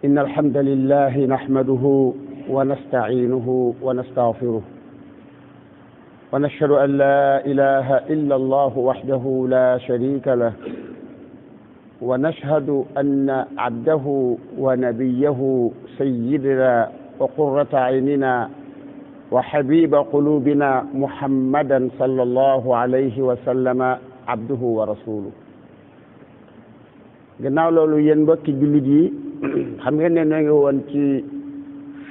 إن الحمد لله نحمده ونستعينه ونستغفره ونشهد أن لا إله إلا الله وحده لا شريك له ونشهد أن عبده ونبيه سيدنا وقرة عيننا وحبيب قلوبنا محمدا صلى الله عليه وسلم عبده ورسوله. gannaaw loolu yéen mbokki jullit yi xam ngeen ne ñoo ngi woon ci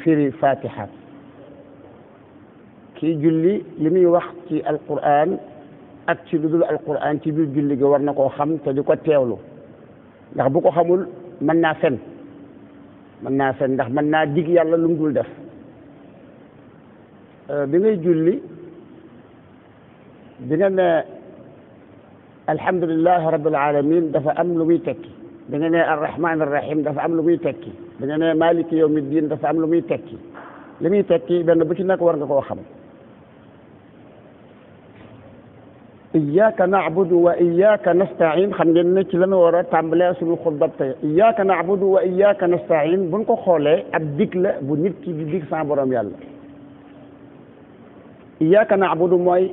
firi fatiha kii julli li muy wax ci alquran ak ci lu dul alquran ci biir julli gi war na koo xam te di ko teewlu ndax bu ko xamul mën naa fen ndax mën naa dig yàlla lu mu dul def. bi ngay julli bi nga ne alhamdulilah rabbil alamin dafa am lu muy tekki bi nga ne arrahman arrahim dafa am lu muy tekki bi nga ne maliki yawmi din dafa am lu muy tekki li muy tekki benn bu ci nekk war nga koo xam. iyyaka na'budu wa iyyaka nasta'in xam ngeen ne ci la ñu war a tàmbalee suñu xutba tey iyyaka na'budu wa iyyaka nasta'in buñ ko xoolee ab dig la bu nit ki di dig sa borom yàlla. iyyaka na'budu mooy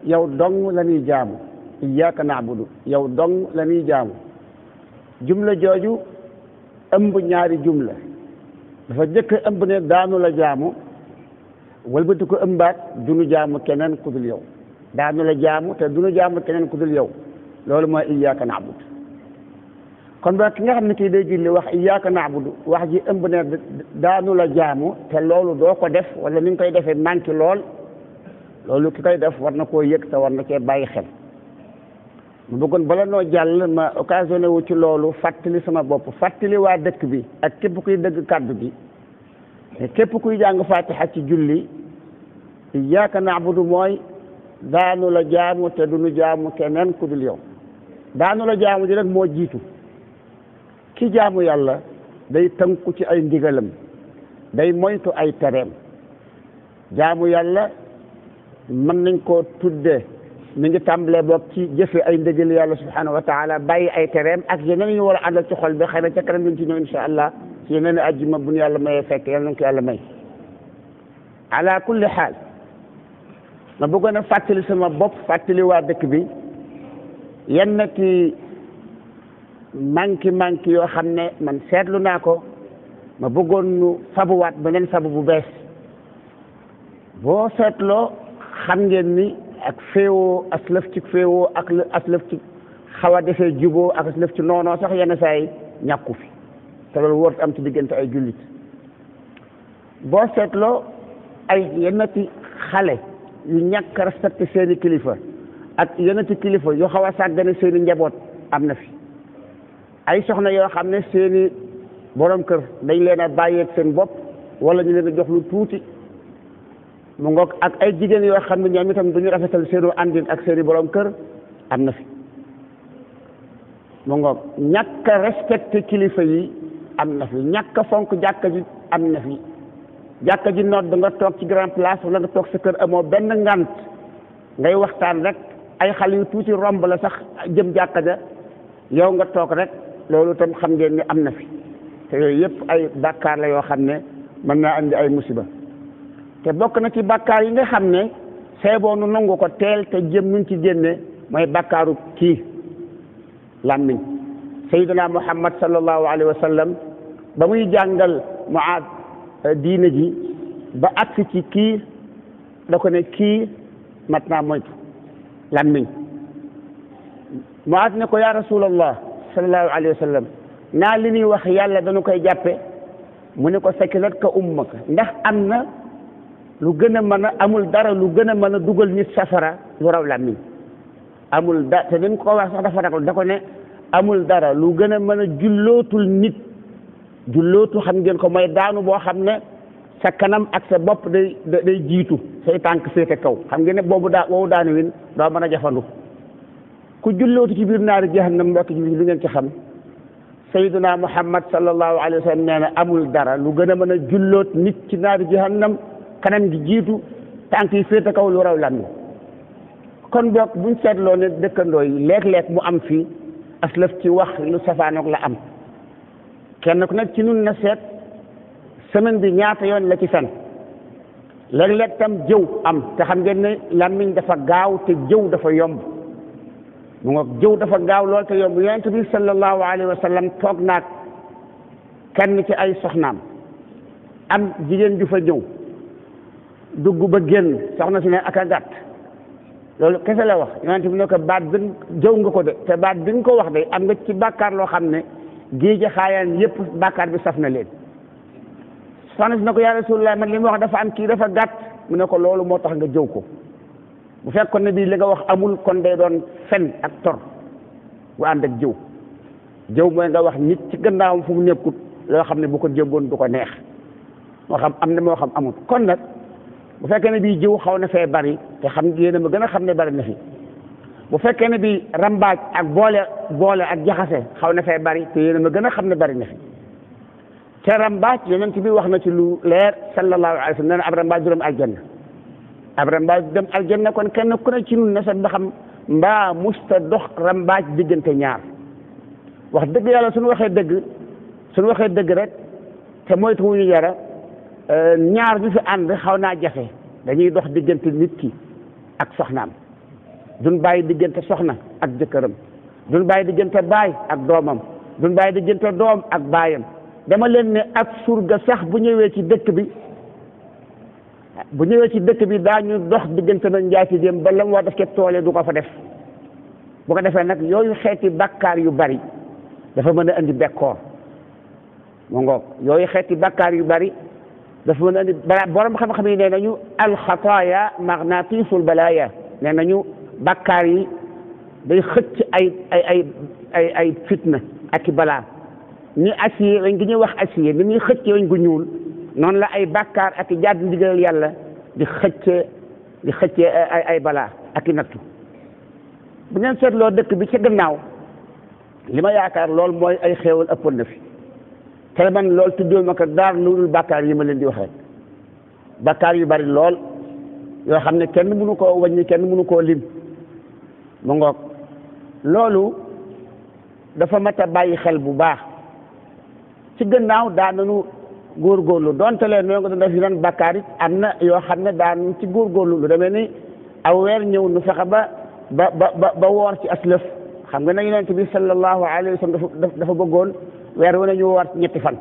yow dong la ñuy jaamu iyyaka na'budu yow dong la ñuy jaamu jumla jooju ëmb ñaari jumla dafa jëkk ëmb ne daanu la jaamu wëlbati ko ëmbaat duñu jaamu keneen ku dul yow daanu la jaamu te duñu jaamu keneen ku dul yow loolu mooy iyyaka na'budu. kon ba ki nga xam ne kii day julli wax iyyaka na'budu wax ji ëmb ne daanu la jaamu te loolu doo ko def wala ni nga koy defee manqué lool loolu ki koy def war na koo yëg te war na cee bàyyi xel. mu bëggoon bala noo jàll ma occasionné wu ci loolu fàttali sama bopp fàttali waa dëkk bi ak képp kuy dëgg kàddu bi képp kuy jàng fatiha ci julli iyyaka na'budu mooy daanu la jaamu te duñu jaamu keneen ku dul yow daanu la jaamu ji rek moo jiitu ki jaamu yàlla day tënku ci ay ndigalam day moytu ay tereem jaamu yàlla mën nañ koo tuddee mi ngi tàmbalee boog ci jëfe ay ndigal yàlla subhanahu wa taala bàyyi ay tereem ak yeneen ñu war a àndal ci xol bi xëy na ca kanam ñu ci ñëw insha allah ci yeneen i ajjuma bu ñu yàlla mayee fekk yàlla nañ ko yàlla may. ala kulli xaal ma bëggoon a fàttali sama bopp fàttali waa dëkk bi yenn ki manki yoo xam ne man seetlu naa ko ma bëggoon nu fabuwaat beneen fabu bu bees boo seetloo xam ngeen ni ak féewoo aslëf ci féewoo ak aslëf ci xaw a defee juboo ak aslëf ci noonoo sax yenn saa yi ñàkku fi te loolu wóorut am ci diggante ay jullit boo seetloo ay yennati xale yu ñàkk respecté seeni kilifa ak yennati kilifa yoo xaw a sàggane seeni njaboot am na fi ay soxna yoo xam ne seeni borom kër dañ leen a bàyyeeg seen bopp wala ñu leen a jox lu tuuti mu ngoog ak ay jigéen yoo xam ne ñoom itam duñu rafetal seenu àndin ak seeni borom kër am na fi mu ngoog ñàkk a respecté kilifa yi am na fi ñàkk a fonk jàkka ji am na fi jàkka ji nodd nga toog ci grand place wala nga toog sa kër amoo benn ngant ngay waxtaan rek ay xale yu tuuti romb la sax jëm jàkka ja yow nga toog rek loolu tam xam ngeen ni am na fi te yooyu yëpp ay bàkkaar la yoo xam ne mën naa andi ay musiba te bokk na ci bàkkaar yi nga xam ne seeboo nu nangu ko teel te jëm nuñ ci génne mooy bàkkaaru kii làmmiñ sayyidina muhammad sallallahu alayhi wa sallam ba muy jàngal Muaad diine ji ba agsi ci kii da ko ne kii mat naa moytu làmmiñ Muaad ne ko ya rasulallah sallallahu alayhi wa sallam naa li ñuy wax yàlla dañu koy jàppe mu ne ko sakilat ka ummaka ndax am na lu gën a mën a amul dara lu gën a mën a dugal nit safara lu raw làmmiñ amul da te dañ ko wax sax dafa ragal da ko ne amul dara lu gën a mën a jullootul nit jullootu xam ngeen ko mooy daanu boo xam ne sa kanam ak sa bopp day jiitu say tànk féete kaw xam ngeen ne boobu daanu win doo mën a jafandu ku jullootu ci biir naari jahannam mbokk ji lu ngeen ci xam sayyiduna muhammad sallallahu alayhi wa sallam nee na amul dara lu gën a mën a julloot nit ci naari jahannam kanam gi jiitu tànk yi féete kaw lu raw làmmiñ kon boog buñ seetloo ne dëkkandoo yi léeg-léeg mu am fii aslëf ci wax lu safaanoog la am kenn ku nekk ci nun na seet semaine bi ñaata yoon la ci fen léeg-léeg tam jëw am te xam ngeen ne làmmiñ dafa gaaw te jëw dafa yomb mu nga jëw dafa gaaw lool te yomb yonent bi sallallahu alayhi wa sallam toog naag kenn ci ay soxnaam am jigéen ju fa ñëw dugg ba génn soxna si ne ak a gàtt loolu kese la wax yonent bi ne ko baat bi jëw nga ko de te baat bi nga ko wax de am nga ci bàkkaar loo xam ne géej xaayaan yépp bàkkaar bi saf na leen soxna si ne ko yaa Rasulullah man li mu wax dafa am kii dafa gàtt mu ne ko loolu moo tax nga jëw ko bu fekkoon ne bii li nga wax amul kon day doon fen ak tor bu ànd ak jëw jëw mooy nga wax nit ci gannaawam fu mu nekkut loo xam ne bu ko jëmboon du ko neex moo xam am na moo xam amut kon nag bu fekkee ne bii jëw xaw na fee bari te xam yéen a ma gën a xam ne bari na fi bu fekkee ne bii rambaaj ak boole ak jaxase xaw na fee bari te yéen a ma gën a xam ne bari na fi te rambaaj yonent bi wax na ci lu leer sallallahu alayhi wa sallam nee na ab rambaaj du dem aljanna ab rambaaj du dem aljanna kon kenn ku ne ci nun na sax ba xam mbaa musta dox rambaaj diggante ñaar wax dëgg yàlla suñu waxee dëgg rek te moytu wuñu yara ñaar bi fi ànd xaw naa jafe dañuy dox diggante nit ki ak soxnaam duñ bàyyi diggante soxna ak jëkkëram duñ bàyyi diggante baay ak doomam duñ bàyyi diggante doom ak baayam dama leen ne ak surga sax bu ñëwee ci dëkk bi daañu dox diggante na njaatigéem ba la mu war def ca toole du ko fa def bu ko defee nag yooyu xeeti bàkkaar yu bari dafa mën a indi bekkoor mu ngoog yooyu xeeti bàkkaar yu bari dafa mën a indi borom xam-xam yi nee nañu alxataaya magnatisul balaaya nee nañu bàkkaar yi day xëcc ay fitna ak i balaa ni acier lañ gi ñuy wax acier ni muy xëcc lañ gu ñuul noonu la ay bàkkaar ak i jàdd ndigal yàlla di xëcce ay balaa ak i nattu bu ngeen seetloo dëkk bi ca gannaaw li ma yaakaar lool mooy ay xéewal ëppoon na fi te man loolu tuddoo ma ko daar lu dul bàkkaar yi ma leen di wax rek bàkkaar yu bari lool yoo xam ne kenn mënu koo wàññi kenn mënu koo lim mu ngoog loolu dafa mat a bàyyi xel bu baax ci gannaaw daan nañu góorgóorlu donte leen noo nga doon def yeneen bàkkaar it am na yoo xam ne daan ci góorgóorlu lu demee ni aw weer ñëw nu fexe ba woor ci aslëf xam nga ne yonent bi sallallahu alayhi wa sallam dafa bëggoon weer wu ne ñu woor ñetti fan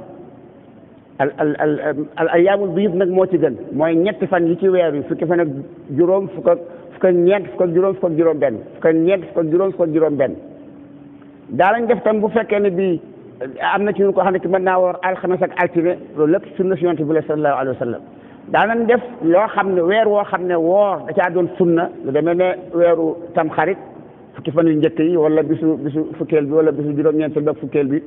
al ayaamul biid nag moo ci gën mooy ñetti fan yi ci weer wi fukki fan ak juróom fukk ak ñeent fukk ak juróom fukk ak juróom benn fukk ak ñeent fukk ak juróom fukk ak juróom benn daanañ def tam bu fekkee ne bii am na ci ñun koo xam ne ki mën naa woor alxames ak altine loolu lépp sunna si yonent bi la sallallahu alayhi wa sallam daanañ def loo xam ne weer woo xam ne woor da caa doon sunna lu demee ne weeru tamxarit fukki fan yu njëkk yi wala bisu fukkeel bi wala bisu juróom-ñeenteel bi ak fukkeel bi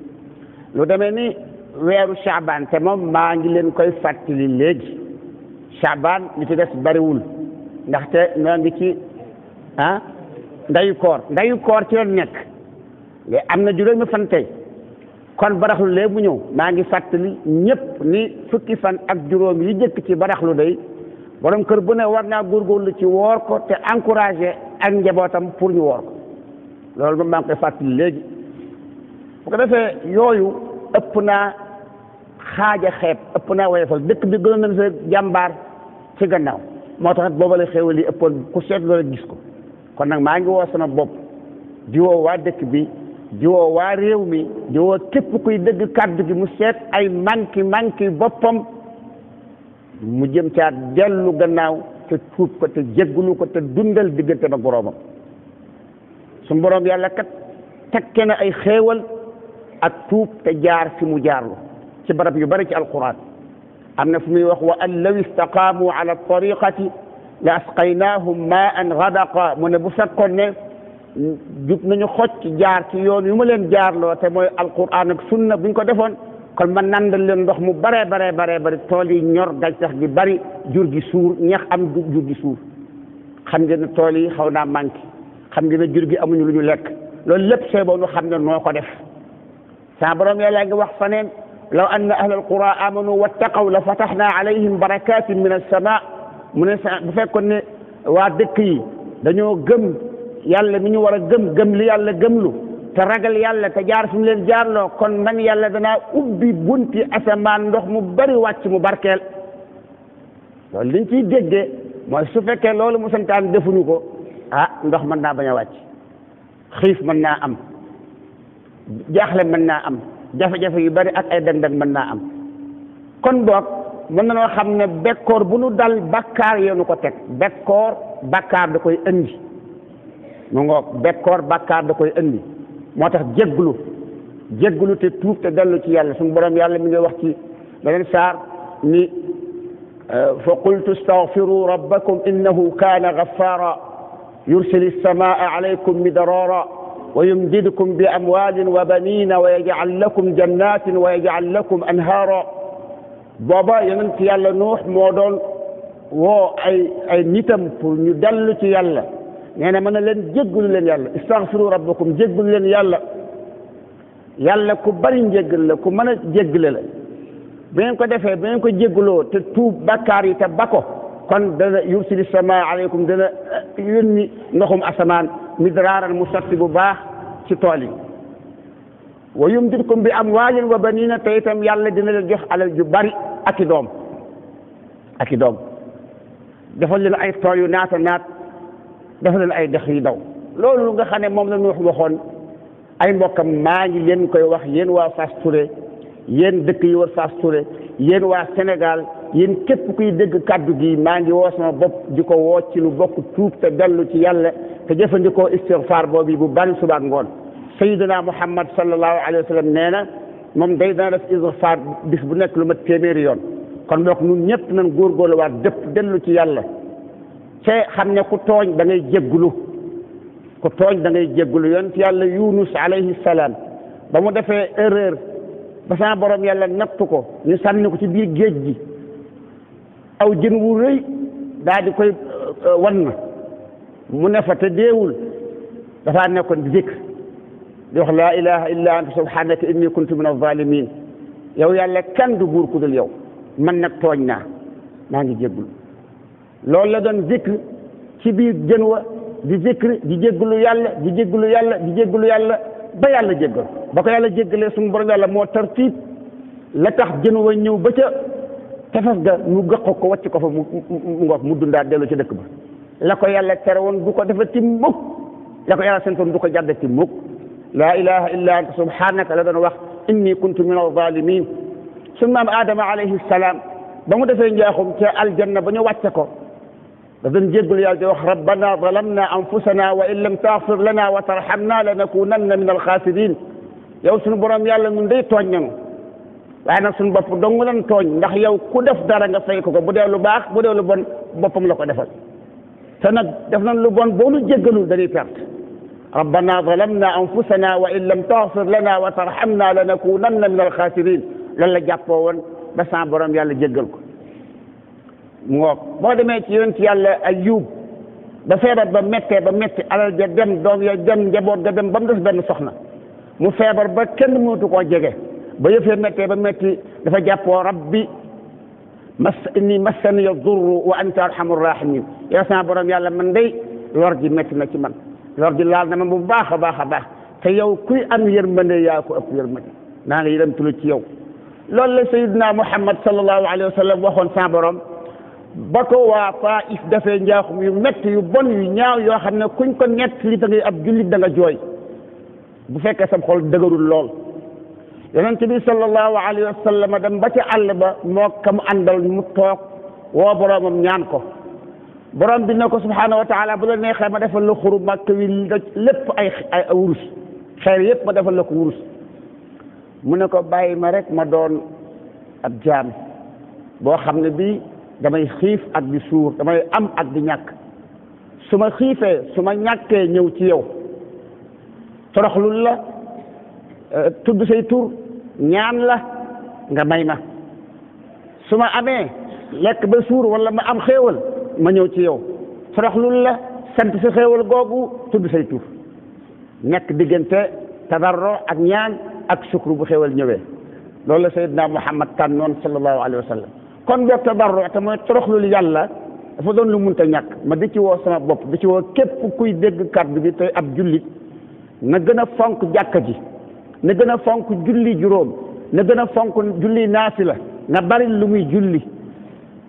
lu demee ni weeru Chaabaan te moom maa ngi leen koy fàttali léegi Chaabaan li ci des bariwul ndaxte ñoo ngi ci ndayu koor ci leen nekk léegi am na juróomi fan tey kon baraxlu léegi mu ñëw maa ngi fàttali ñëpp ni fukki fan ak juróom yi jëkk ci baraxlu day borom kër bu ne war naa góorgóorlu ci woor ko te encouragé ak njabootam pour ñu woor ko loolu moom maa ngi koy fàttali léegi bu ko defee yooyu ëpp naa xaaja xeeb ëpp naa woyofal dëkk bi gënoon nañ sa jàmbaar ci gannaaw moo tax booba la xéewal yi ëppoon ku seet loolu gis ko kon nag maa ngi woo sama bopp di woo waa dëkk bi di woo waa réew mi di woo képp kuy dëgg kàddu gi mu seet ay manki boppam mu jëm caa dellu gannaaw te tuub ko te jéggulu ko te dundal diggante ak boroomam suñu boroom yàlla kat tekke na ay xéewal ak tuub te jaar fi mu jaarlu ci barab yu bari ci alquran am na fu muy wax wa an law istaqaamu ala tariqati la asqaynaahum maan gadaqa mu ne bu fekkoon ne jub nañu xocc jaar ci yoon yu ma leen jaarloo te mooy alquran ak sunna buñ ko defoon kon man nandal leen ndox mu bare bari tool yi ñor gàncax gi bari jur gi suur ñax am jur gi suur xam ngeen ne tool yi xaw naa manqué xam ngeen ne jur gi amuñu lu ñu lekk loolu lépp see boo nu xam ne noo ko def sa borom yàlla ngi wax faneen law anna ahla alqura amanu wattaqaw la fatahna alayhim barakatin min as-sama mu ne bu fekkoon ne waa dëkk yi dañoo gëm yàlla mi ñu war a gëm li yàlla gëmlu te ragal yàlla te jaar fi mu leen jaarloo kon man yàlla danaa ubbi bunti asamaan ndox mu bari wàcc mu barkeel loolu liñ ciy déggee mooy su fekkee loolu mu santaan defuñu ko ndox mën naa bañ a wàcc xiif mën naa am jaaxle mën naa am jafe-jafe yu bari ak ay dang-dang mën naa am kon boog mën na noo xam ne bekkoor bu nu dal bakkaar yoonu ko teg bekkoor bakkaar da koy indi mu ngoog bekkoor bakkaar da koy indi moo tax jégglu te tuub te dellu ci yàlla suñu borom yàlla mi ngi wax ci beneen saar ni fa qultu astaghfiru rabbakum innahu kaana ghaffara yursili as-samaa alaykum midrara wa yumdidkum bi amwalin wa banina wa yaj'al lakum jannatin wa yaj'al lakum anhara booba yonent yàlla nuux moo doon woo ay nitam pour ñu dellu ci yàlla nee na mën na leen jéggalu leen yàlla istaghfiru rabbakum jéggalu leen yàlla ku bari njéggal la ku mën a jéggale la bu ngeen ko defee bu ngeen ko jéggaloo te tuub bakkaar yi te bako kon dana yursili samaa aleykum dana yónni ndoxum asamaan midraaran mu sotti bu baax ci tool yi wa yumdidkum bi amwaalin wa baniina te itam yàlla dina leen jox alal ju bari ak i doom defal leen ay tool yu naata naat defal leen ay dex yu daw loolu nga xam ne moom la ñu waxoon ay mbokkam maa ngi leen koy wax yéen waa Fass Touré yéen dëkk yi war Fass Touré yéen waa Sénégal yéen képp kuy dégg kaddu gi maa ngi woo sama bopp di ko woo ci lu bokk tuub te dellu ci yàlla te jëfandikoo istighfar boobu bu bari suba ak ngoon sayyidina Muhammad sallallahu alayhi wa sallam nee na moom day dana def istighfar bis bu nekk lu mat téeméeri yoon kon donc ñun ñëpp nañ góorgóorlu waat dëpp dellu ci yàlla te xam ne ku tooñ da ngay jéggulu ku tooñ da ngay jéggulu yonent yàlla Yunus alayhi salaam ba mu defee erreur ba sama borom yàlla nattu ko ñu sànni ko ci biir géej gi aw jën wu rëy daal di koy wan na mu ne fa te deewul dafaa nekkoon zikr di wax laa ilaha illa anta subhanaka inni kuntu min az-zalimin yow yàlla kenn du buur ku dul yow man nag tooñ naa maa ngi jéggulu loolu la doon zikr ci biir jën wa di zikr di jéggulu yàlla di jéggulu yàlla di jéggulu yàlla ba yàlla jéggal ba ko yàlla jéggalee suñu borom yàlla moo tartiib la tax jën wa ñëw ba ca tefes ga mu gëq ko wàcc ko fa mu ngoog mu dundaat dellu ci dëkk ba la ko yàlla tere woon du ko defati mukk la ko yàlla santoon du ko jàddati mukk laa ilaha illa anta subhanaka la doon wax inni kuntu min az-zalimin suñu maam Adama alayhi salaam ba mu defee njaaxum ca aljanna ba ñu wàcce ko da doon jéggul yàlla di wax rabbana zalamna anfusana wa in lam taghfir lana wa tarhamna lanakunanna min al-khasirin yow suñu borom yàlla ñun day tooñ nañu waaye nag suñu bopp dong lan tooñ ndax yow ku def dara nga fay ko bu dee lu baax bu dee lu bon boppam la ko defal te nag def nañ lu bon boo nu jéggalul dañuy perte rabbana zalamna anfusana wa in lam taghfir lana wa tarhamna lanakunanna min al-khasirin loolu la jàppoo woon ba sa borom yàlla jéggal ko ngoog boo demee ci yonent yàlla Ayyub ba feebar ba metti alal ja dem doom ya dem njaboot ga dem ba mu des benn soxna mu feebar ba kenn mënatu koo jege ba yëfee mettee ba metti dafa jàppoo rabbi inni massani yadurru wa anta arhamur rahimin yow sama borom yàlla man day lor ji metti na ci man lor ji laal na ma bu baax a baax a baax te yow kuy am yërmande yaa ko ëpp yërmande naa ngi yërëmtulu ci yow loolu la sayyidina Muhammad sallallahu alayhi wa sallam waxoon sa borom ba ko waa Taif dafee njaaxum yu métti yu bon yu ñaaw yoo xam ne kuñ ko nett li da ngay ab jullit da nga jooy bu fekkee sa xol dëgërul lool yonent bi sallallahu alayhi wa sallam dem ba ca àll ba moo kam àndal mu toog woo boromam ñaan ko borom bi ne ko subhanahu wa taala bu la neexee ma defal la xuru màkk wi lépp ay wurus xeer yépp ma defal la ko wurus mu ne ko bàyyi ma rek ma doon ab jaam boo xam ne bii damay xiif ak di suur damay am ak di ñàkk su ma xiifee su ma ñàkkee ñëw ci yow toroxlul la tudd say tur ñaan la nga may ma su ma amee lekk ba suur wala ma am xéewal ma ñëw ci yow toroxlul la sant sa xéewal googu tudd say tur nekk diggante tadarro ak ñaan ak sukru bu xéewal ñëwee loolu la sayyidina Muhammad tànnoon sallallahu alayhi wa sallam kon boog tadarru te mooy toroxlul yàlla dafa doon lu munta ñàkk ma di ci woo sama bopp di ci woo képp kuy dégg kàddu bi tey ab jullit na gën a fonk jàkka ji na gën a fonk julli juróom na gën a fonk julli naafila na bari lu muy julli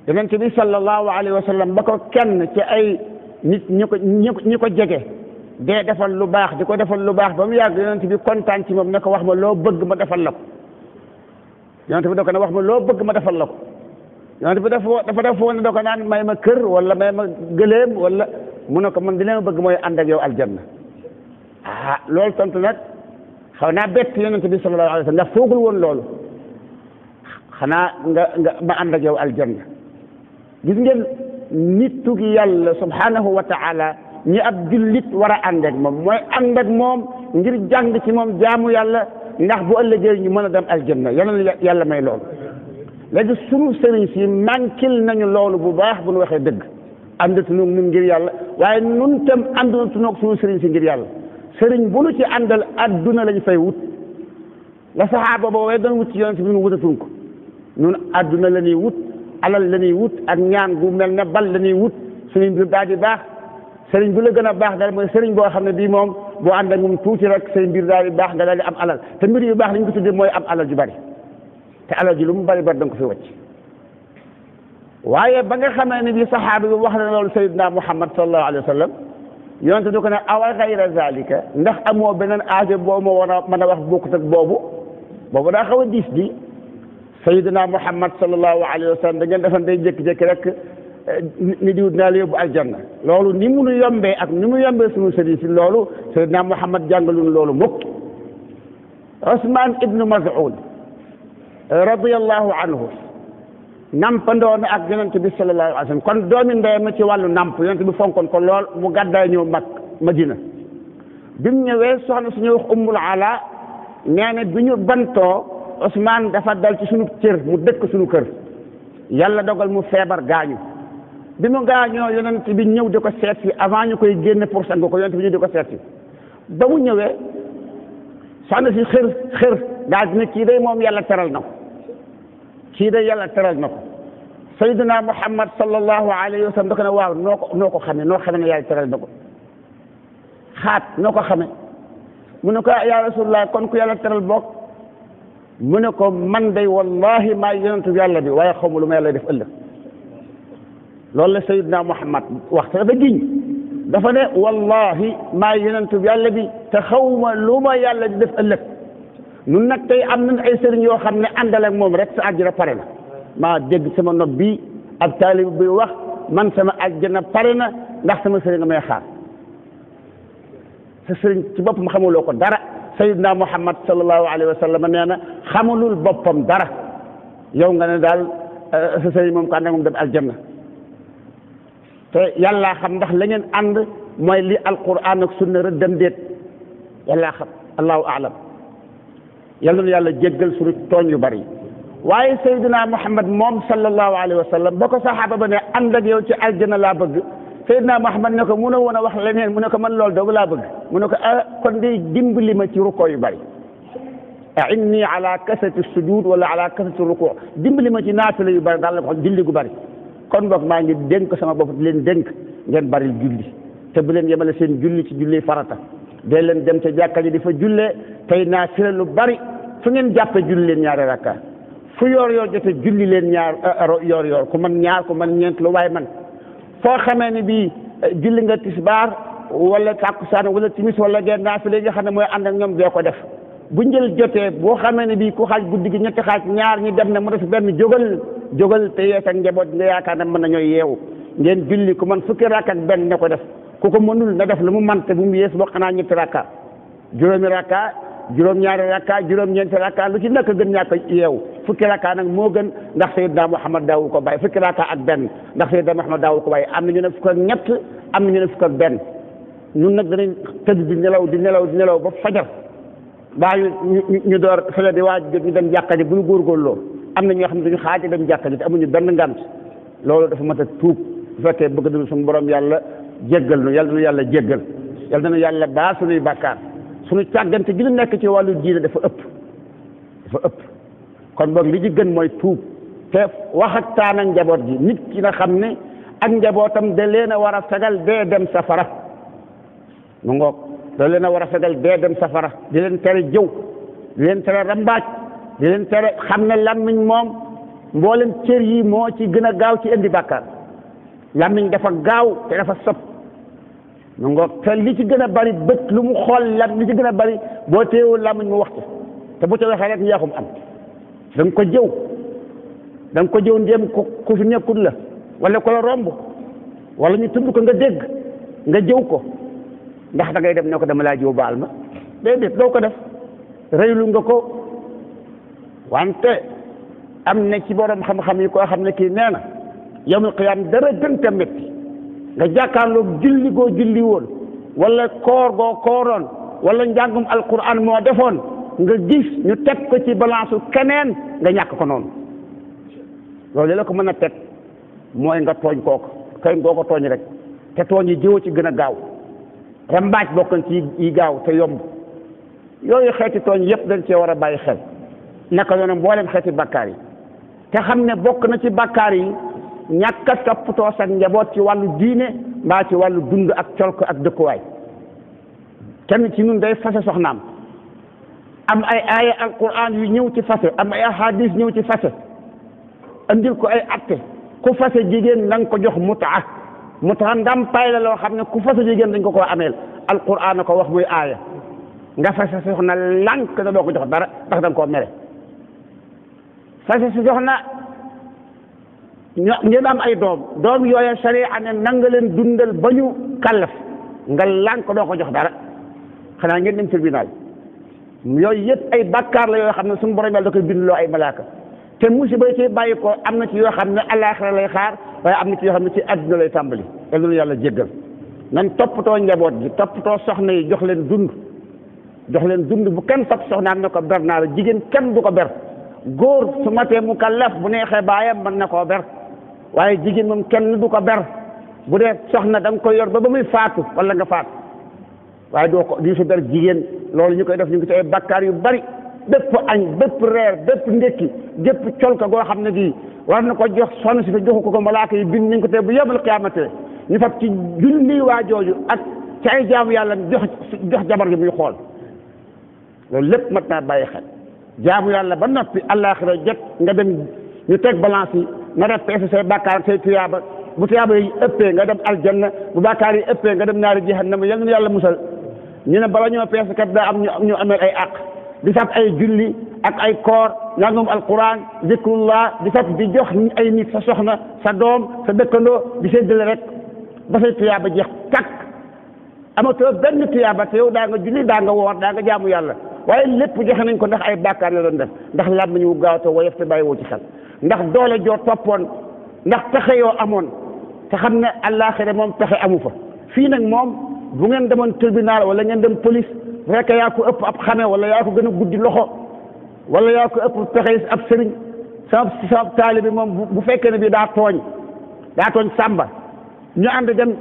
yonent bi sallallahu alayhi wa sallam ba ko kenn ci ay nit ñi ko jege dee defal lu baax di ko defal lu baax ba mu yàgg yonent bi kontaan ci moom ne ko wax ma loo bëgg ma defal la ko yonent bi da ko ne wax ma loo bëgg ma defal la ko yonent bi dafa def woon ne da ko naan may ma kër wala may ma gëléem wala mu ne ko man di leen bëgg mooy ànd ak yow aljanna loolu tontu nag xaw naa bett yonent bi sallallahu alayhi wa sallam ndax foogul woon loolu xanaa nga ma ànd ak yow aljanna gis ngeen nittu gi yàlla subhanahu wa taala ñi ab jullit war a ànd ak moom mooy ànd ak moom ngir jàng ci moom jaamu yàlla ndax bu ëllëgee ñu mën a dem aljanna yàlla may loolu léegi sunu sëriñ si manquil nañu loolu bu baax bu nu waxee dëgg àndatuñu nun ngir yàlla waaye nun tam àndatuñu ak sunu sëriñ si ngir yàlla sëriñ bu nu ci àndal adduna lañ fay wut la saxaaba boobu doon wut ci yonent bi nu wutatuñ ko nun adduna la ñuy wut alal la ñuy wut ak ñaan gu mel ne bal la ñuy wut suñu mbir daal di baax sëriñ bu la gën a baax daal mooy sëriñ boo xam ne bii moom boo ànd ak moom tuuti rek say mbir daal di baax nga daal di am alal te mbir yu baax li ñu ko tuddee mooy am alal ju bari te alal ji lu mu bari bari da nga ko fi wàcc waaye ba nga xamee ne bii saxaaba bi wax na loolu sayyidina Muhammad sallallahu alayhi wa sallam yonente du ko ne awa gayra zalika ndax amoo beneen aajo boo ma war a mën a wax bokkut ak boobu daa xaw a diis di sayyidina Muhammad sallallahu alayhi wa sallam da ngeen defan day jékki-jékki rek ni diw dinaa la yóbbu aljanna loolu ni mu nu yombee ak ni mu yombee suñu sëriñ si loolu sayyidina Muhammad jàngaluñu loolu mukk Usmaan ibnu Maz'un radiyallahu anhu nampandoo na ak yonent bi sallallahu alayhi wa sallam kon doomi ndeyam ci wàllu namp yonent bi fonkoon ko lool mu gàddaay ñëw Madina bi mu ñëwee soxna suñuy wax Ummul Ala nee na bi ñu bantoo Usmaan dafa dal ci suñu cër mu dëkk suñu kër yàlla dogal mu feebar gaañu bi mu gaañoo yonent bi ñëw di ko seet si avant ñu koy génne pour sang ko yonent bi ñëw di ko seet si ba mu ñëwee soxna si xër daal di ne kii day moom yàlla teral na ko kii day yàlla teral na ko sayyidina Muhammad sallallahu alayhi wa sallam da ko ne waaw noo ko xamee noo xamee ne yàlla teral na ko xaat noo ko xamee mu ne ko yaa rasulullah kon ku yàlla teral bokk mu ne ko man day wallahi maa yonentu yàlla bi waaye xawma lu ma yàlla def ëllëg loolu la sayyidina Muhammad wax te dafa giñ dafa ne wallahi maa yonentu yàlla bi te xawma lu ma yàlla di def ëllëg nun nag tey am nañ ay sëriñ yoo xam ne àndal ak moom rek sa àjjana pare na maa dégg sama nopp bi ab taalib bi wax man sama àjjana pare na ndax sama sëriñ nga may xaar sa sëriñ ci boppam xamuloo ko dara sayyidina Muhammad sallallahu alayhi wa sallam nee na xamulul boppam dara yow nga ne daal sa sëriñ moom ko ànd ak moom dem aljanna te yàllaa xam ndax la ngeen ànd mooy li alquran ak sunna rëddam déet yàllaa xam allahu aalam yal na yàlla jéggal suñu tooñ yu bari waaye sayyidina Muhammad moom sallallahu alayhi wa sallam ba ko saxaaba ba ne ànd ak yow ci aljana laa bëgg sayyidina Muhammad ne ko mun a woon a wax leneen mu ne ko man loolu doogu laa bëgg mu ne ko kon day dimbali ma ci rukkoo yu bari a'inni ala kasrati sujud wala ala kasrati rukkoo dimbali ma ci naafila yu bari daal la ko julli gu bari kon boog maa ngi dénk sama bopp di leen dénk ngeen baril julli te bu leen yemale seen julli ci julli farata dee leen dem ca jàkka ji di fa jullee tey naafila lu bari fu ngeen jàppe julli leen ñaari rakka fu yoor jote julli leen ñaar yoor ku man ñaar ku man ñeent lu waaye man foo xamee ni bii julli nga tisbaar wala takkusaan wala timis wala gee naafila yi nga xam ne mooy ànd ak ñoom doo ko def bu njël jotee boo xamee ne bii ku xaaj guddi gi ñetti xaaj ñaar ñi dem na mu def benn jógal te yees ak njaboot nga yaakaar ne mën nañoo yeewu ngeen julli ku man fukki rakka ak benn ne ko def ku ko mënul na def lu mu mante bu mu yées boo xanaa ñetti rakka juróomi rakka juróom-ñaari rakka juróom-ñeenti rakka lu ci nekk gën ñàkk yeewu fukki rakka nag moo gën ndax sayyidna Muhammad daawu ko bàyyi fukki rakka ak benn ndax sayyidna Muhammad daawu ko bàyyi am na ñu ne fukk ak ñett am na ñu ne fukk ak benn ñun nag danañ tëdd di nelaw ba fajar baa ñu door fajar di waaj ñu dem jàkka ji bu ñu góorgóorloo am na ñoo xam ne duñu xaaja dem jàkka ji te amuñu benn ngant loolu dafa mat a tuub bu fekkee bëgg nañu suñu borom yàlla jéggal nu yàlla jéggal yàlla na yàlla baa suñuy bàkkaar suñu càggante gi ñu nekk ci wàllu diine dafa ëpp kon boog li ci gën mooy tuub te waxataan ak njaboot gi nit ki nga xam ne ak njabootam da leen a war a fegal dee dem safara mu ngoog da leen a war a fegal dee dem safara di leen tere jëw di leen tere rambaaj di leen tere xam ne làmmiñ moom mboolem cër yi moo ci gën a gaaw ci indi bàkkaar làmmiñ dafa gaaw te dafa sopp mu ngoog te li ci gën a bari bët lu mu xool li ci gën a bari boo teewul làmmiñ mu wax ci te bu ca waxee rek yaaxum am da nga ko jëw ndéem ku fi nekkul la wala ko la romb wala ñu tudd ko nga dégg nga jëw ko ndax da ngay dem ne ko dama laa jëw baal ma déedéet doo ko def rëylu nga ko wante am na ci borom xam-xam yi koo xam ne kii nee na yawmul qiyaam dara gën te métti nga jàkkaarloog julli goo julli woon wala koor goo kooroon wala njàngum alquran moo defoon nga gis ñu teg ko ci balance keneen nga ñàkk ko noonu loolu la ko mën a teg mooy nga tooñ kooku tooñ koo ko tooñ rek te tooñ yi jëw ci gën a gaaw rambaaj bokkan ci yi gaaw te yomb yooyu xeeti tooñ yëpp dañ cee war a bàyyi xel naka noonu mboolem xeeti bakkaar yi te xam ne bokk na ci bakkaar yi ñàkk a toppatoo sa njaboot ci wàllu diine mbaa ci wàllu dund ak col ko ak dëkkuwaay kenn ci ñun day fase soxnaam am ay aaya alquran yu ñëw ci fase am ay ahadis ñëw ci fase andil ko ay atte ku fase jigéen na nga ko jox mutaa ndàmpaay la loo xam ne ku fase jigéen dañ ko koo ameel alquran a ko wax muy aaya nga fase soxna lànk da doo ko jox dara ndax da nga koo mere fase si soxna ngeen am ay doom yooye sariya ne nanga leen dundal ba ñu kàllaf nga lànk doo ko jox dara xanaa ngeen dem tribunal yooyu yëpp ay bakkaar la yoo xam ne suñu borom yàlla da koy bindloo ay malaaka te musiba yi ci bàyyi ko am na ci yoo xam ne alaaxira lay xaar waaye am na ci yoo xam ne ci àdduna lay tàmbali te loolu yàlla jéggal nan toppatoo njaboot gi toppatoo soxna yi jox leen dund bu kenn fab soxnaam ne ko ber naa la jigéen kenn du ko ber góor su matee mu kallaf bu neexee baayam mën na koo ber waaye jigéen moom kenn du ko ber bu dee soxna da nga koy yor ba muy faatu wala nga faatu waaye doo ko di su ber jigéen loolu ñu koy def ñu ngi ci ay bakkaar yu bari bépp añ bépp reer bépp ndékki bépp colka goo xam ne gii war na ko jox soxna si fa joxu ko malaaka yi bind nañ ko te bu yebal qiyaamate ñu fab ci julli waa jooju ak ci ay jaamu yàlla jox jabar gi muy xool loolu lépp mat naa bàyyi xel jaamu yàlla ba noppi àllaaxira jot nga dem ñu teg balance yi nga def peese say bàkkaar say tuyaaba bu tuyaaba yi ëppee nga dem aljanna bu bàkkaar yi ëppee nga dem naari jahannama yal na yàlla musal ñu ne bala ñoo peese kat daa am ñu amee ay àq di sat ay julli ak ay koor njàngum alquran zikrullah di sat di jox ay nit sa soxna sa doom sa dëkkandoo di séddale rek ba say tuyaaba jeex takk amatoo benn tuyaaba te yow daa nga julli daa nga woor daa nga jaamu yàlla waaye lépp joxe nañ ko ndax ay bàkkaar la doon def ndax làmmiñ wu gaaw te woyof te bàyyi woo ci xel ndax doole joo toppoon ndax pexe yoo amoon te xam ne àllaaxira moom pexe amu fa fii nag moom bu ngeen demoon tribunal wala ngeen dem police bu fekkee yaa ko ëpp ab xame wala yaa ko gën a guddi loxo wala yaa ko ëpp pexe ab sëriñ sama taalibe moom bu fekkee ne bii daa tooñ sàmba ñu ànd dem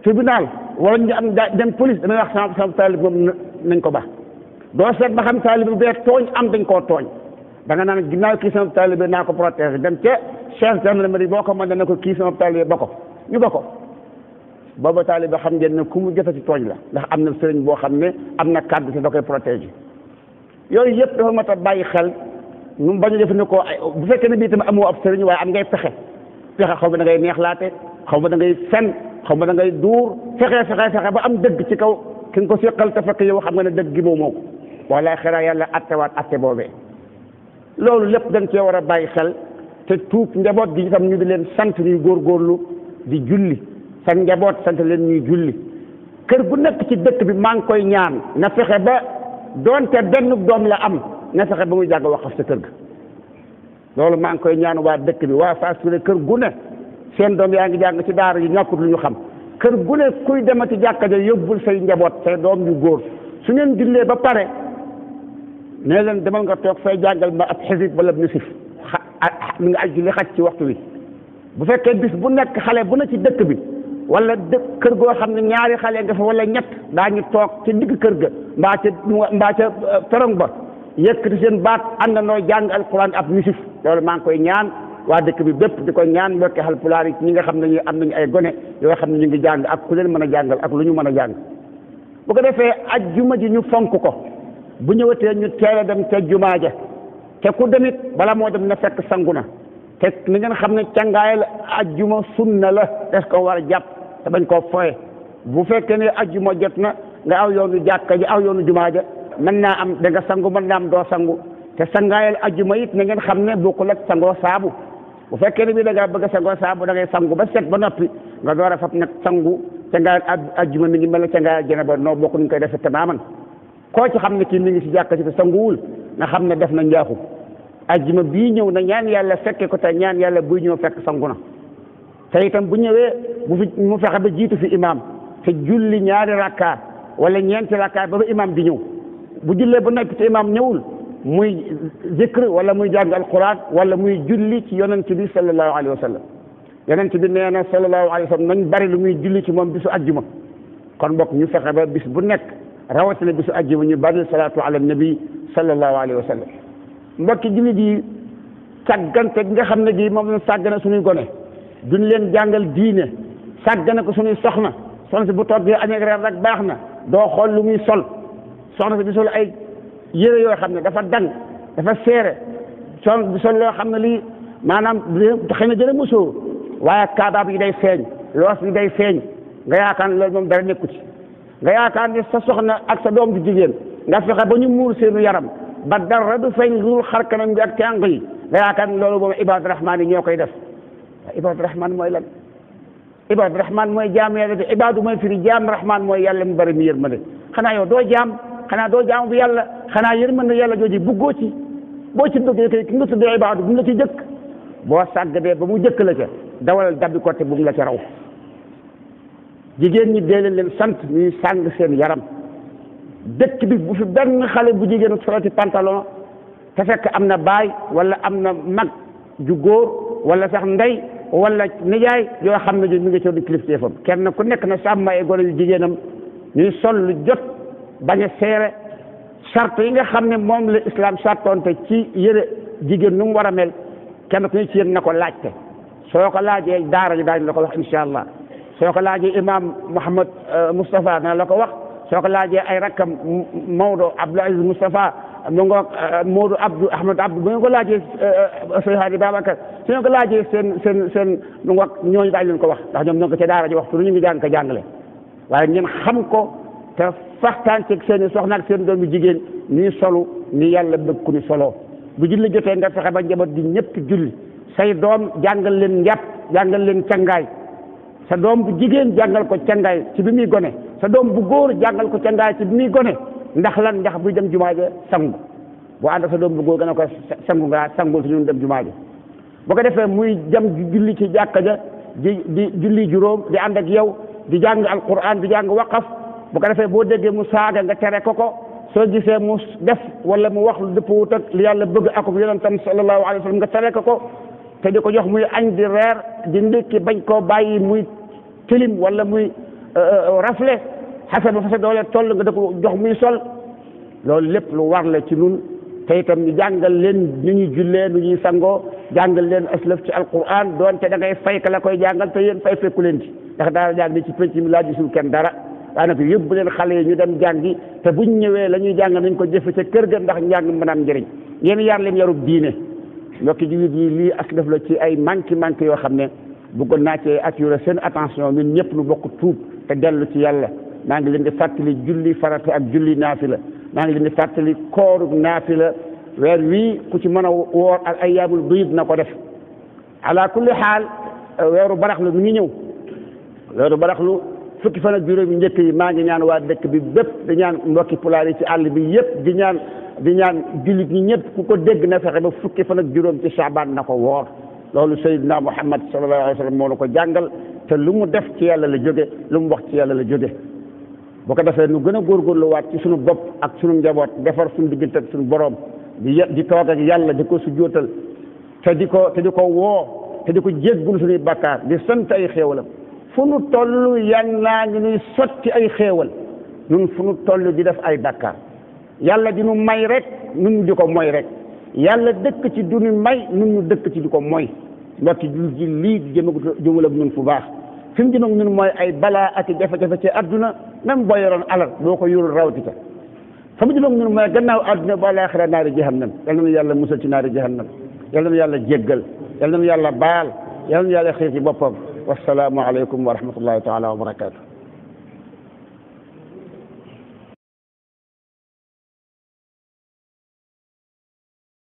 tribunal wala ñu am dem police damay wax sama taalibe moom nañ ko baax doo seet ba xam taalibe bee tooñ am dañ koo tooñ da nga naan ginnaaw kii sama taalibe naa ko protéger dem ca chef gendarmerie boo ko mën na ko kii sama taalibe ba ko ñu ba ko booba taalibe xam ngeen ne ku mu jëfe ci tooñ la ndax am na sëriñ boo xam ne am na kàddu te da koy protéger yooyu yëpp dafa mat a bàyyi xel ñu bañ a jëfandikoo bu fekkee ne bii tamit amoo ab sëriñ waaye am ngay pexe xaw ma da ngay neexlaate xaw ma da ngay fen xaw ma da ngay duur fexe ba am dëgg ci kaw ki nga ko séqal te fekk yow xam nga ne dëgg gi moo ko wala xira yàlla attewaat atte boobee loolu lépp dañ cee war a bàyyi xel te tuub njaboot gi itam ñu di leen sant ñuy góorgóorlu di julli sa njaboot sant leen ñuy julli kër gu nekk ci dëkk bi maa ngi koy ñaan na fexe ba doonte benn doom la am na fexe ba muy jàng waqaf sa kër ga loolu maa ngi koy ñaan waa dëkk bi waa Fass Touré kër gu ne seen doom yaa ngi jàng ci daara yi ñàkkut lu ñu xam kër gu ne kuy demati jàkka ja yóbbul say njaboot say doom yu góor su ngeen jullee ba pare nee leen demal nga toog fay jàngal ma ab xisib wala nisif mi nga aj julli xaj ci waxtu wi bu fekkee bis bu nekk xale bu ne ci dëkk bi wala kër goo xam ne ñaari xale nga fa wala ñett daañu toog ci digg kër ga mbaa ca perong ba yëkkati seen baat àndandoo jàng alquran ab nisif loolu maa ngi koy ñaan waa dëkk bi bépp di ko ñaan mbokki Haalpulaar yi ñi nga xam ne ñu am nañu ay gone yoo xam ne ñu ngi jàng ak ku leen mën a jàngal ak lu ñu mën a jàng bu ko defee ajjuma ji ñu fonk ko bu ñëwatee ñu teel a dem ca jumaa ja te ku demit bala moo dem na fekk sangu na te ni ngeen xam ne cangaayal ajjuma sunna la des ko war a jàpp te bañ koo foye bu fekkee ne ajjuma jot na nga aw yoonu jàkka ji aw yoonu jumaa ja mën naa am da nga sangu mën naa am doo sangu te sangaayal ajjuma it na ngeen xam ne bokkul ak sangoo saabu bu fekkee ne bii da ngaa bëgg a sangoo saabu da ngay sangu ba set ba noppi nga door a fab nag sangu cangaayal ajjuma mi ngi mel ne cangaayal janaba noo bokk ñu koy defee tamaaman koo ci xam ne kii mi ngi si jàkka ci te sanguwul nga xam ne def na njaaxu ajjuma bii ñëw na ñaan yàlla fekke ko te ñaan yàlla buy ñëw fekk sangu na te itam bu ñëwee mu fexe ba jiitu fi imaam te julli ñaari rakka wala ñeenti rakka ba imaam di ñëw bu jullee ba noppi te imaam ñëwul muy zikr wala muy jàng alquran wala muy julli ci yonent bi sallallahu alayhi wa sallam yonent bi nee na sallallahu alayhi wa sallam nañ bari lu muy julli ci moom bisu ajjuma kon bokk ñu fexe ba bis bu nekk rawatina bisu ajjuma ñu bari salaatu ala nabi sallallahu alayhi wa sallam mbokki jullit yi sàggante gi nga xam ne gi moom la sàggane suñuy gone duñ leen jàngal diine sàggane ko suñuy soxna si bu toggee añ ak reer rek baax na doo xool lu muy sol soxna si bi sol ay yére yoo xam ne dafa dang dafa seere soxna bi sol loo xam ne lii maanaam xëy na dina musóor waaye kaabaab yi day feeñ loos bi day feeñ nga yaakaar ne loolu moom dara nekku ci nga yaakaar ne sa soxna ak sa doom ju jigéen nga fexe ba ñu muur seenu yaram ba dara du feeñ lu xar kanam bi ak tànk yi nga yaakaar ne loolu moom ibaadu rahmaan yi ñoo koy def ibaadu rahmaan mooy lan ibaadu rahmaan mooy jaam yàlla te ibaadu mooy firi jaam rahmaan mooy yàlla mu bari mi yërmande xanaa yow doo jaam xanaa doo jaamu bi yàlla xanaa yërmande yàlla jooju buggoo ci boo ci bëggee kay ki nga tuddee ibaadu bu mu la ci jëkk boo sàggadee ba mu jëkk la ca dawalal dabbi côté bu mu la ca raw jigéen ñi dee leen sant ñuy sàng seen yaram dëkk bi bu fi benn xale bu jigéen solati pantalon te fekk am na baay wala am na mag ju góor wala sax ndey wala nijaay yoo xam ne mi ngi ci di kilifteefam kenn ku nekk na sàmm ay gone yu jigéenam ñuy sol lu jot bañ a seere charte yi nga xam ne moom la islam sartoonte ci yëre jigéen nu mu war a mel kenn ku ne ci yéen na ko laajte soo ko laajee daara ji daañu la ko wax incha allah soo ko laajee imam Mouhamed Moustapha na la ko wax soo ko laajee ay rakkam Maodo Abdou Aziz Moustapha mu ngoog Maodo Abdou Ahmed Abdou bu ngeen ko laajee Seydi Hadi Babacar su ngeen ko laajee seen mu ngoog ñooñu daañu leen ko wax ndax ñoom ñoo ko ca daara ji waxtu ñu ngi jàng ko jàngale waaye ngeen xam ko te faxtaan ci seen i soxna ak seen doomu jigéen ñuy solu ni yàlla bëgg ku ni soloo bu julli jotee nga fexe ba njaboot gi ñëpp julli say doom jàngal leen njàpp jàngal leen cangaay sa doom bu jigéen jàngal ko cangaay ci bi muy gone sa doom bu góor jàngal ko cangaay ci bi muy gone ndax lan ndax buy dem jumaa ja sangu bu ànd sa doom bu góor gën a ko sangu nga sangul si ñun dem jumaa ja bu ko defee muy dem julli ci jàkka ja di julli juróom di ànd ak yow di jàng alquran di jàng waqaf bu ko defee boo déggee mu saaga nga tere ko soo gisee mu def wala mu wax lu dëpp wut ak li yàlla bëgg ak yonentam sallallahu alayhi wa sallam nga tere ko te di ko jox muy añ di reer di ndékki bañ koo bàyyi muy tilim wala muy rafle xase ba fase doole toll nga da ko jox muy sol loolu lépp lu war la ci nun te itam ñu jàngal leen nu ñuy jullee nu ñuy sangoo jàngal leen aslaf ci alquran doonte da ngay fay ka la koy jàngal te yéen fay fekku leen ci ndax daara jàng ni ci penc mi laaj gisul kenn dara waaye nag yóbbu leen xale yi ñu dem jàngi te buñ ñëwee la ñuy jàng nañ ko jëfe ca kër ga ndax njàng mën a am njëriñ yéen yar leen yarub diine mbokki jullit yi lii aslaf la ci ay manqué yoo xam ne bëggoon naa cee attirer seen attention ñun ñëpp nu bokk tuub te dellu ci yàlla maa ngi leen di fàttali julli farata ak julli naafila maa ngi leen di fàttali kooru naafila weer wii ku ci mën a woor ak ayyaamul biid na ko def ala kulli xaal weeru baraxlu mi ngi ñëw weeru baraxlu fukki fan ak juróomi njëkk yi maa ngi ñaan waa dëkk bi bépp di ñaan mbokki pulaar yi ci àll bi yëpp di ñaan jullit ñi ñëpp ku ko dégg na fexe ba fukki fan ak juróom ci Shaabaan na ko woor loolu Seydina Muhammad sallallahu alayhi wa sallam moo na ko jàngal te lu mu def ci yàlla la jóge lu mu wax ci yàlla la jóge bu ko defee nu gën a góorgóorluwaat ci suñu bopp ak suñu njaboot defar suñu diggante ak suñu borom di toog ak yàlla di ko sujjóotal te di ko woo te di ko jéggul suñuy bakkaar di sant ay xéewalam fu nu toll yàlla ngi nuy sotti ay xéewal ñun fu nu toll di def ay bakkaar yàlla di nu may rek nun di ko moy rek yàlla dëkk ci du nu may nun ñu dëkk ci di ko moy mbokki lii jëmale ak ñun fu baax fi mu jëm ak ñun mooy ay balaa ak jafe-jafe ci adduna même boo yoroon alal boo ko yorul rawtika fa mu jëmoog ñun mooy gannaaw àdduna ba laaxira naari jahannam yal na nu yàlla musal ci naari jahannam yal na nu yàlla jéggal yal na nu yàlla baal yal na nu yàlla xiir ci boppam wasalaamu aleykum wa rahmatullahi taala wa barakaatu